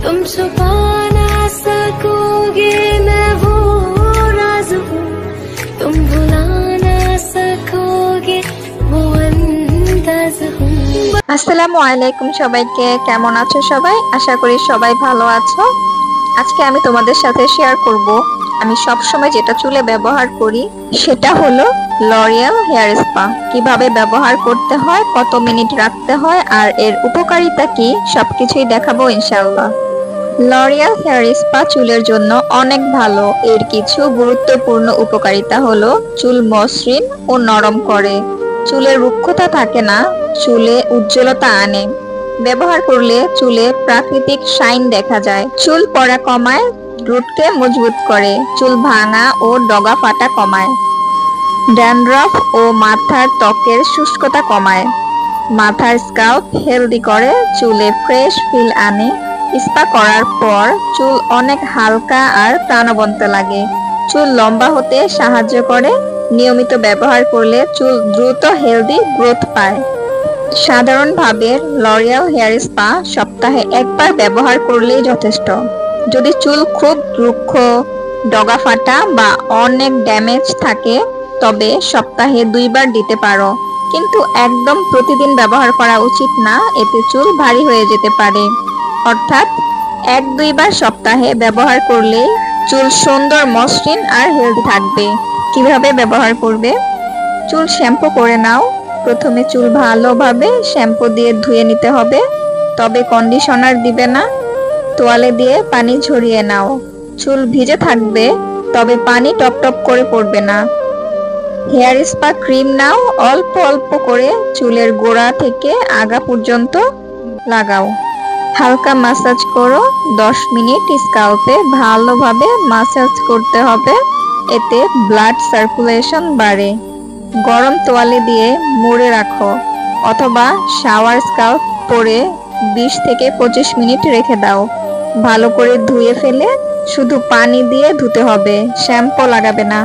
तुम छुपा ना सकोगे मैं वो राज हूँ, तुम भुला ना सकोगे वो अंदाज हूँ। আসসালামু আলাইকুম সবাইকে, কেমন আছো সবাই? আশা করি সবাই ভালো আছো। আজকে আমি তোমাদের সাথে শেয়ার করব আমি সব সময় যেটা চুলে ব্যবহার করি, সেটা হলো লরিয়াল হেয়ার স্পা। কিভাবে ব্যবহার করতে হয়, কত মিনিট রাখতে হয় আর এর উপকারিতা কি, সবকিছুই দেখাবো ইনশাআল্লাহ। লরিয়াল হেয়ার স্পা চুলের জন্য অনেক ভালো। এর কিছু গুরুত্বপূর্ণ উপকারিতা হলো চুল মসৃণ ও নরম করে, চুলের রুক্ষতা থাকে না, চুলে উজ্জ্বলতা আনে, ব্যবহার করলে চুলে প্রাকৃতিক শাইন দেখা যায়, চুল পড়া কমায়, রুটকে মজবুত করে, চুল ভাঙা ও ডগা ফাটা কমায়, ড্যান্ড্রফ ও মাথার ত্বকের শুষ্কতা কমায়, মাথার স্ক্যাল্প হেলদি করে, চুলে ফ্রেশ ফিল আনে। স্পা করার পর চুল অনেক হালকা আর প্রাণবন্ত লাগে, চুল লম্বা হতে সাহায্য করে, নিয়মিত ব্যবহার করলে চুল দ্রুত হেলদি গ্রোথ পায়। সাধারণভাবে লরিয়াল হেয়ার স্পা সপ্তাহে একবার ব্যবহার করলেই যথেষ্ট। যদি চুল খুব রুক্ষ, ডগা ফাটা বা অনেক ড্যামেজ থাকে তবে সপ্তাহে 2বার দিতে পারো, কিন্তু একদম প্রতিদিন ব্যবহার করা উচিত না, এতে চুল ভারী হয়ে যেতে পারে। অর্থাৎ 1-2বার সপ্তাহে ব্যবহার করলে চুল সুন্দর, মসৃণ আর হেলদি থাকবে। কিভাবে ব্যবহার করবে? চুল শ্যাম্পু করে নাও। প্রথমে চুল ভালোভাবে শ্যাম্পু দিয়ে ধুয়ে নিতে হবে, তবে কন্ডিশনার দিবে না। তোয়ালে দিয়ে পানি ঝরিয়ে নাও। চুল ভিজে থাকবে, তবে পানি টপটপ করে পড়বে না। হেয়ার স্পা ক্রিম নাও, অল্প অল্প করে চুলের গোড়া থেকে আগা পর্যন্ত লাগাও। হালকা মাসাজ করো, 10 মিনিট স্ক্যাল্পে ভালোভাবে মাসাজ করতে হবে, এতে ব্লাড সার্কুলেশন বাড়ে। গরম তোয়ালে দিয়ে মুড়ে রাখো অথবা শাওয়ার স্ক্যাল্প পরে 20 থেকে 25 মিনিট রেখে দাও। ভালো করে ধুয়ে ফেলে শুধু পানি দিয়ে ধুতে হবে, শ্যাম্পু লাগাবে না।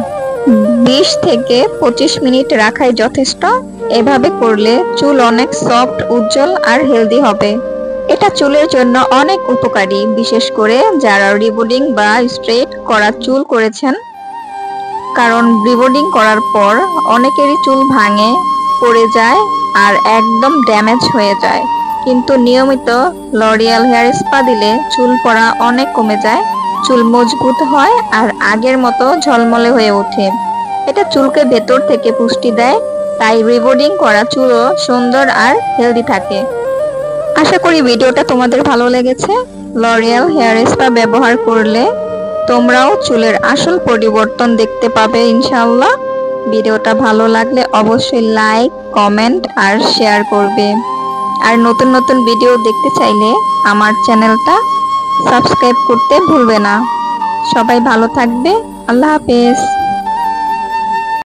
20 থেকে 25 মিনিট রাখাই যথেষ্ট। এভাবে করলে চুল অনেক সফট, উজ্জ্বল আর হেলদি হবে। এটা চুলের জন্য অনেক উপকারী, বিশেষ করে যারা রিবন্ডিং বা স্ট্রেট করা চুল করেছেন। কারণ রিবন্ডিং করার পর অনেকেরই চুল ভাঙে, পড়ে যায় আর একদম ড্যামেজ হয়ে যায়। কিন্তু নিয়মিত লরিয়াল হেয়ার স্পা দিলে চুল পড়া অনেক কমে যায়, চুল মজবুত হয় আর আগের মতো ঝলমলে হয়ে ওঠে। এটা চুলকে ভেতর থেকে পুষ্টি দেয়, তাই রিবন্ডিং করা চুলও সুন্দর আর হেলদি থাকে। আশা করি ভিডিওটা তোমাদের ভালো লেগেছে। লরিয়াল হেয়ার স্পা ব্যবহার করলে তোমরাও চুলের আসল পরিবর্তন দেখতে পাবে ইনশাআল্লাহ। ভিডিওটা ভালো লাগলে অবশ্যই লাইক, কমেন্ট আর শেয়ার করবে। আর নতুন নতুন ভিডিও দেখতে চাইলে আমার চ্যানেলটা সাবস্ক্রাইব করতে ভুলবে না। সবাই ভালো থাকবে। আল্লাহ হাফেজ।